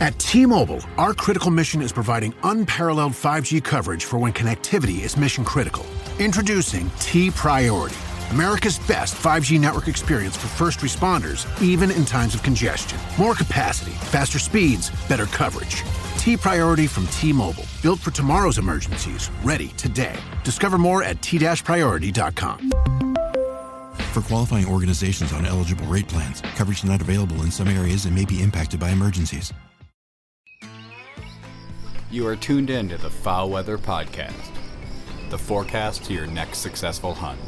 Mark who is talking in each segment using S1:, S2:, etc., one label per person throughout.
S1: At T-Mobile, our critical mission is providing unparalleled 5G coverage for when connectivity is mission critical. Introducing T-Priority, America's best 5G network experience for first responders, even in times of congestion. More capacity, faster speeds, better coverage. T-Priority from T-Mobile, built for tomorrow's emergencies, ready today. Discover more at t-priority.com.
S2: For qualifying organizations on eligible rate plans, coverage not available in some areas and may be impacted by emergencies.
S3: You are tuned in to the Foul Weather Podcast, the forecast to your next successful hunt.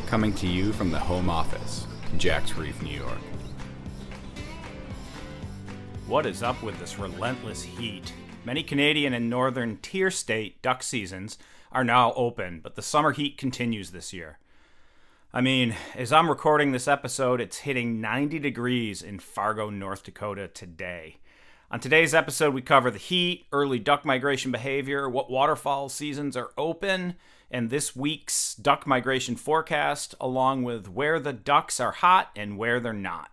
S3: Coming to you from the home office, Jack's Reef, New York.
S4: What is up with this relentless heat? Many Canadian and northern tier state duck seasons are now open, but the summer heat continues this year. I mean, as I'm recording this episode, it's hitting 90 degrees in Fargo, North Dakota today. On today's episode, we cover the heat, early duck migration behavior, what waterfowl seasons are open, and this week's duck migration forecast, along with where the ducks are hot and where they're not.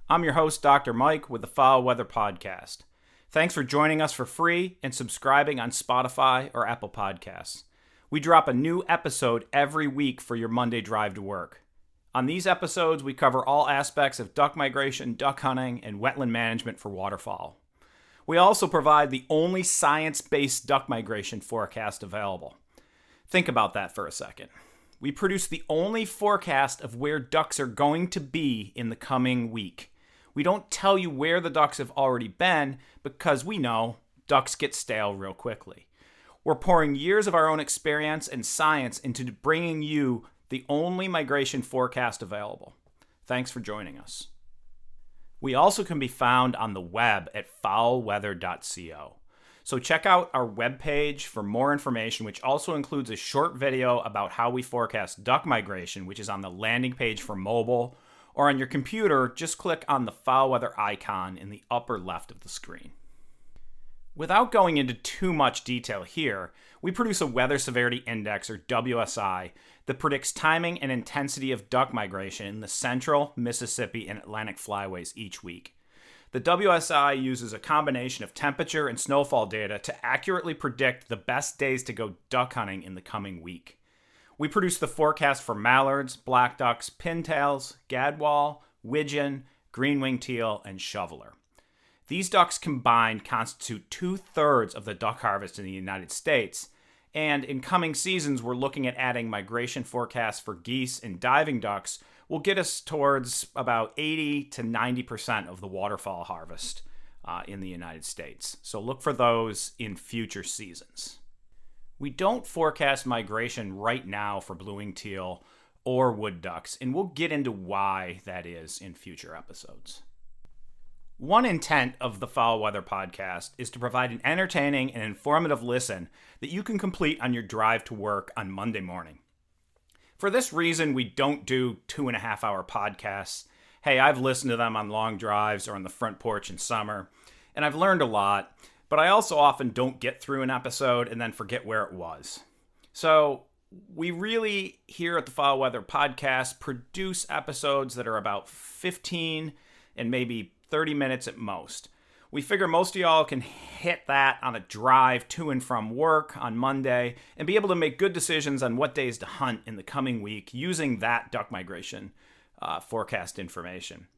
S4: I'm your host, Dr. Mike, with the Foul Weather Podcast. Thanks for joining us for free and subscribing on Spotify or Apple Podcasts. We drop a new episode every week for your Monday drive to work. On these episodes, we cover all aspects of duck migration, duck hunting, and wetland management for waterfowl. We also provide the only science-based duck migration forecast available. Think about that for a second. We produce the only forecast of where ducks are going to be in the coming week. We don't tell you where the ducks have already been because we know ducks get stale real quickly. We're pouring years of our own experience and science into bringing you the only migration forecast available. Thanks for joining us. We also can be found on the web at foulweather.co. So check out our webpage for more information, which also includes a short video about how we forecast duck migration, which is on the landing page for mobile, or on your computer, just click on the Foul Weather icon in the upper left of the screen. Without going into too much detail here, we produce a Weather Severity Index, or WSI, that predicts timing and intensity of duck migration in the central, Mississippi, and Atlantic flyways each week. The WSI uses a combination of temperature and snowfall data to accurately predict the best days to go duck hunting in the coming week. We produce the forecast for mallards, black ducks, pintails, gadwall, widgeon, green-winged teal, and shoveler. These ducks combined constitute 2/3 of the duck harvest in the United States, and in coming seasons we're looking at adding migration forecasts for geese and diving ducks will get us towards about 80 to 90% of the waterfowl harvest in the United States. So look for those in future seasons. We don't forecast migration right now for blue-winged teal or wood ducks, and we'll get into why that is in future episodes. One intent of the Foul Weather Podcast is to provide an entertaining and informative listen that you can complete on your drive to work on Monday morning. For this reason, we don't do 2.5-hour podcasts. Hey, I've listened to them on long drives or on the front porch in summer, and I've learned a lot, but I also often don't get through an episode and then forget where it was. So we really, here at the Foul Weather Podcast, produce episodes that are about 15 and maybe 30 minutes at most. We figure most of y'all can hit that on a drive to and from work on Monday and be able to make good decisions on what days to hunt in the coming week using that duck migration forecast information.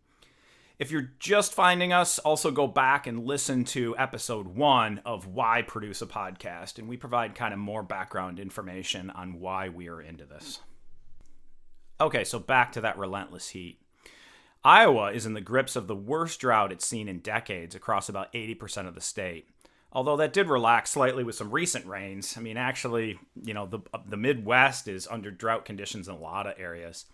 S4: If you're just finding us, also go back and listen to episode 1 of Why Produce a Podcast, and we provide kind of more background information on why we are into this. Okay, so back to that relentless heat. Iowa is in the grips of the worst drought it's seen in decades across about 80% of the state. Although that did relax slightly with some recent rains. I mean, actually, the Midwest is under drought conditions in a lot of areas.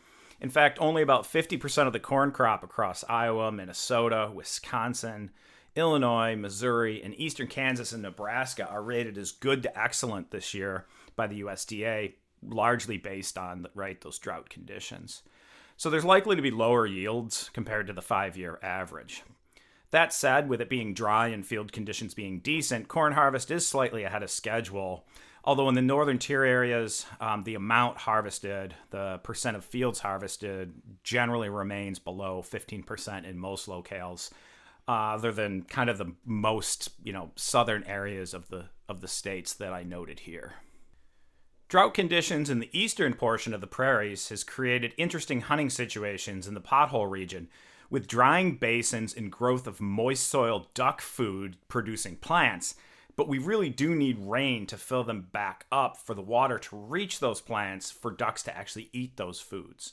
S4: In fact, only about 50% of the corn crop across Iowa, Minnesota, Wisconsin, Illinois, Missouri, and eastern Kansas and Nebraska are rated as good to excellent this year by the USDA, largely based on those drought conditions. So there's likely to be lower yields compared to the 5-year average. That said, with it being dry and field conditions being decent, corn harvest is slightly ahead of schedule. Although in the northern tier areas, the amount harvested, the percent of fields harvested, generally remains below 15% in most locales, other than kind of the most, southern areas of the states that I noted here. Drought conditions in the eastern portion of the prairies has created interesting hunting situations in the pothole region, with drying basins and growth of moist soil duck food producing plants, but we really do need rain to fill them back up for the water to reach those plants for ducks to actually eat those foods.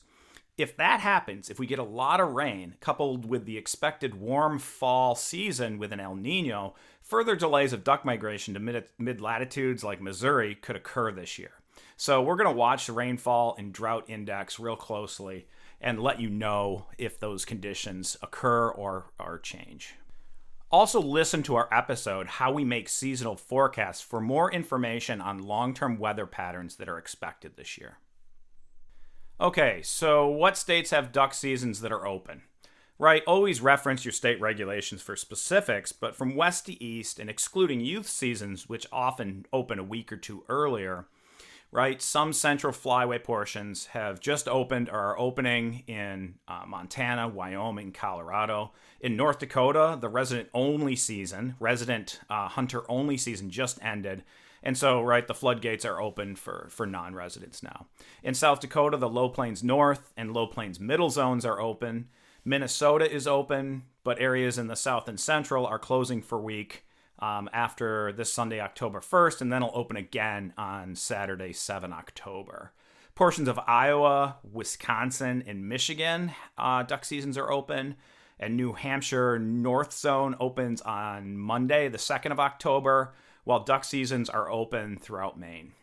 S4: If that happens, if we get a lot of rain, coupled with the expected warm fall season with an El Nino, further delays of duck migration to mid-latitudes like Missouri could occur this year. So we're going to watch the rainfall and drought index real closely and let you know if those conditions occur or change. Also listen to our episode, How We Make Seasonal Forecasts, for more information on long-term weather patterns that are expected this year. Okay, so what states have duck seasons that are open? Right, always reference your state regulations for specifics, but from west to east and excluding youth seasons, which often open a week or two earlier, right, some central flyway portions have just opened or are opening in Montana, Wyoming, Colorado. In North Dakota, the resident hunter-only season just ended. And so, right, the floodgates are open for non-residents now. In South Dakota, the Low Plains North and Low Plains Middle zones are open. Minnesota is open, but areas in the South and Central are closing for a week after this Sunday, October 1st, and then it'll open again on Saturday, 7 October. Portions of Iowa, Wisconsin, and Michigan, duck seasons are open. And New Hampshire North Zone opens on Monday, the 2nd of October, while duck seasons are open throughout Maine.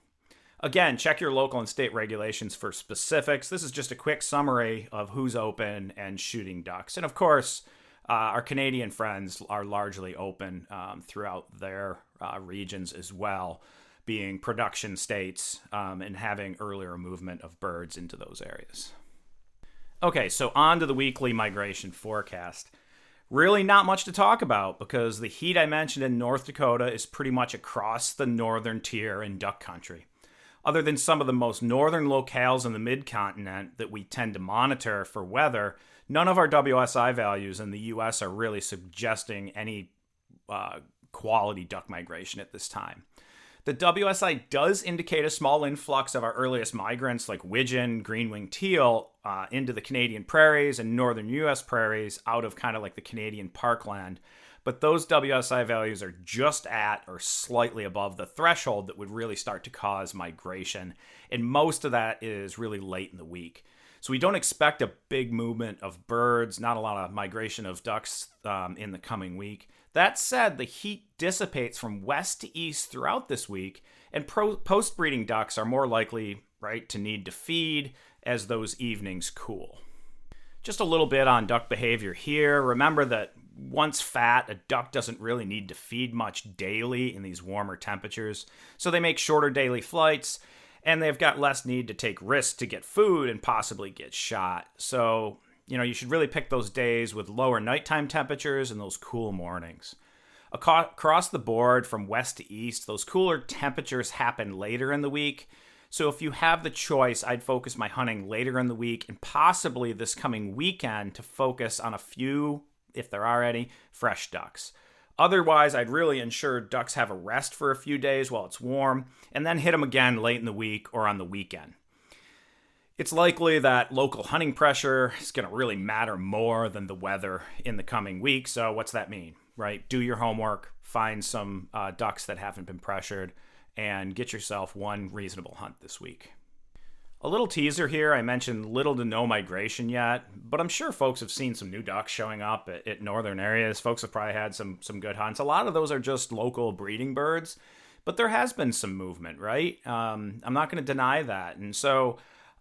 S4: Again, check your local and state regulations for specifics. This is just a quick summary of who's open and shooting ducks. And of course, our Canadian friends are largely open throughout their regions as well, being production states and having earlier movement of birds into those areas. Okay, so on to the weekly migration forecast. Really not much to talk about because the heat I mentioned in North Dakota is pretty much across the northern tier in duck country. Other than some of the most northern locales in the mid-continent that we tend to monitor for weather, none of our WSI values in the U.S. are really suggesting any quality duck migration at this time. The WSI does indicate a small influx of our earliest migrants like widgeon, green-winged teal into the Canadian prairies and northern U.S. prairies out of kind of like the Canadian parkland. But those WSI values are just at or slightly above the threshold that would really start to cause migration. And most of that is really late in the week. So we don't expect a big movement of birds, not a lot of migration of ducks in the coming week. That said, the heat dissipates from west to east throughout this week, and post-breeding ducks are more likely, right, to need to feed as those evenings cool. Just a little bit on duck behavior here. Remember that once fat, a duck doesn't really need to feed much daily in these warmer temperatures, so they make shorter daily flights, and they've got less need to take risks to get food and possibly get shot. So, you should really pick those days with lower nighttime temperatures and those cool mornings. Across the board from west to east, those cooler temperatures happen later in the week. So if you have the choice, I'd focus my hunting later in the week and possibly this coming weekend to focus on a few, if there are any, fresh ducks. Otherwise, I'd really ensure ducks have a rest for a few days while it's warm, and then hit them again late in the week or on the weekend. It's likely that local hunting pressure is going to really matter more than the weather in the coming week. So what's that mean, right? Do your homework, find some ducks that haven't been pressured, and get yourself one reasonable hunt this week. A little teaser here, I mentioned little to no migration yet, but I'm sure folks have seen some new ducks showing up at northern areas. Folks have probably had some good hunts. A lot of those are just local breeding birds, but there has been some movement, right? I'm not going to deny that. And so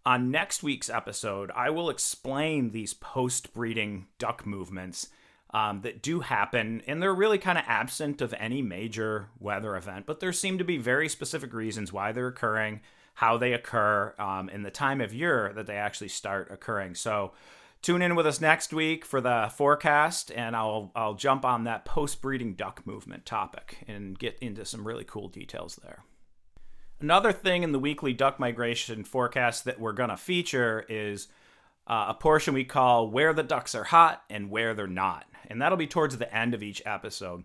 S4: on next week's episode, I will explain these post-breeding duck movements that do happen, and they're really kind of absent of any major weather event, but there seem to be very specific reasons why they're occurring, how they occur, and the time of year that they actually start occurring. So tune in with us next week for the forecast, and I'll jump on that post-breeding duck movement topic and get into some really cool details there. Another thing in the weekly duck migration forecast that we're going to feature is a portion we call Where the Ducks Are Hot and Where They're Not. And that'll be towards the end of each episode.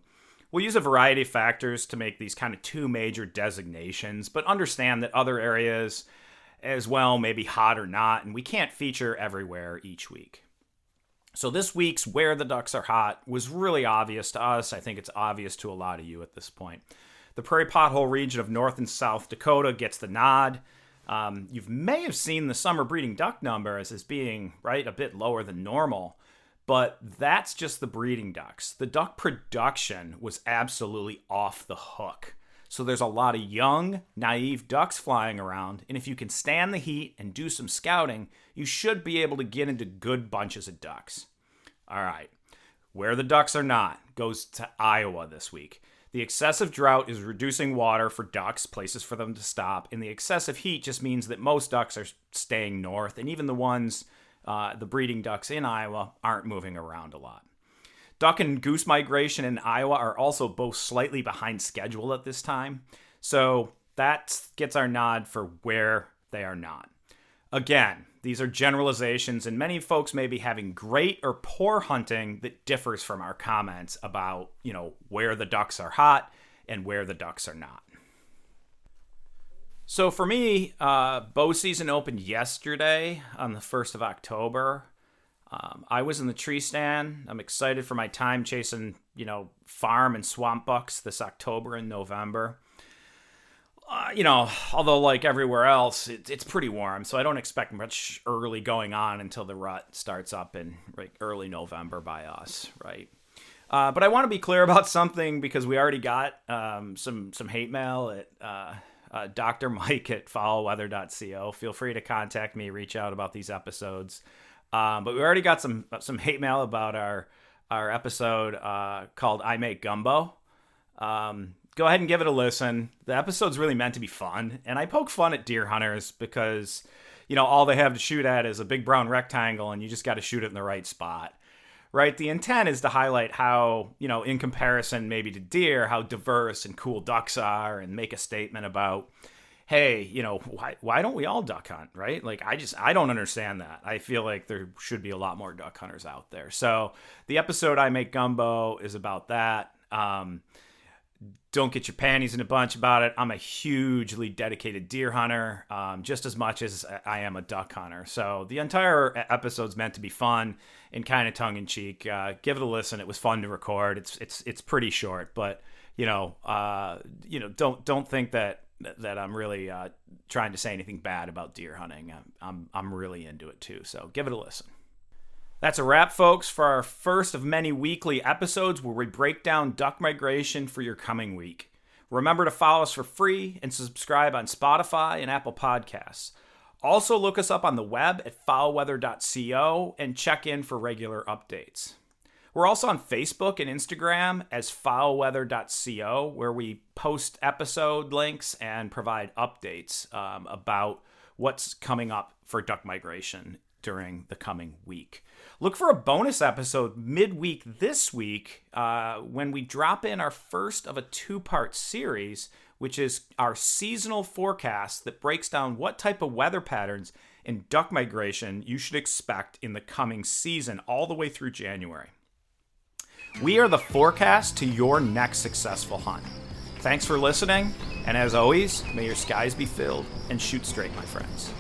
S4: We'll use a variety of factors to make these kind of two major designations, but understand that other areas as well may be hot or not, and we can't feature everywhere each week. So this week's Where the Ducks Are Hot was really obvious to us. I think it's obvious to a lot of you at this point. The Prairie Pothole region of North and South Dakota gets the nod. You may have seen the summer breeding duck numbers as being a bit lower than normal, but that's just the breeding ducks. The duck production was absolutely off the hook. So there's a lot of young, naive ducks flying around, and if you can stand the heat and do some scouting, you should be able to get into good bunches of ducks. All right, Where the Ducks Are Not goes to Iowa this week. The excessive drought is reducing water for ducks, places for them to stop, and the excessive heat just means that most ducks are staying north, and even the ones, the breeding ducks in Iowa, aren't moving around a lot. Duck and goose migration in Iowa are also both slightly behind schedule at this time, so that gets our nod for where they are not. Again, these are generalizations, and many folks may be having great or poor hunting that differs from our comments about, where the ducks are hot and where the ducks are not. So for me, bow season opened yesterday on the 1st of October. I was in the tree stand. I'm excited for my time chasing, farm and swamp bucks this October and November. Although like everywhere else, it's pretty warm, so I don't expect much early going on until the rut starts up in early November by us, right? But I want to be clear about something because we already got some hate mail at Dr. Mike at foulweather.co. Feel free to contact me, reach out about these episodes. But we already got some hate mail about our episode called I Make Gumbo. Go ahead and give it a listen. The episode's really meant to be fun, and I poke fun at deer hunters because, all they have to shoot at is a big brown rectangle, and you just got to shoot it in the right spot, right? The intent is to highlight how, in comparison maybe to deer, how diverse and cool ducks are, and make a statement about, hey, why don't we all duck hunt, right? I don't understand that. I feel like there should be a lot more duck hunters out there. So the episode I Make Gumbo is about that. Don't get your panties in a bunch about it. I'm a hugely dedicated deer hunter, just as much as I am a duck hunter. So the entire episode's meant to be fun and kind of tongue in cheek. Give it a listen. It was fun to record. It's pretty short, but don't think that I'm really trying to say anything bad about deer hunting. I'm really into it too. So give it a listen. That's a wrap, folks, for our first of many weekly episodes where we break down duck migration for your coming week. Remember to follow us for free and subscribe on Spotify and Apple Podcasts. Also, look us up on the web at foulweather.co and check in for regular updates. We're also on Facebook and Instagram as foulweather.co, where we post episode links and provide updates about what's coming up for duck migration during the coming week. Look for a bonus episode midweek this week when we drop in our first of a two-part series, which is our seasonal forecast that breaks down what type of weather patterns and duck migration you should expect in the coming season all the way through January. We are the forecast to your next successful hunt. Thanks for listening, and as always, may your skies be filled and shoot straight, my friends.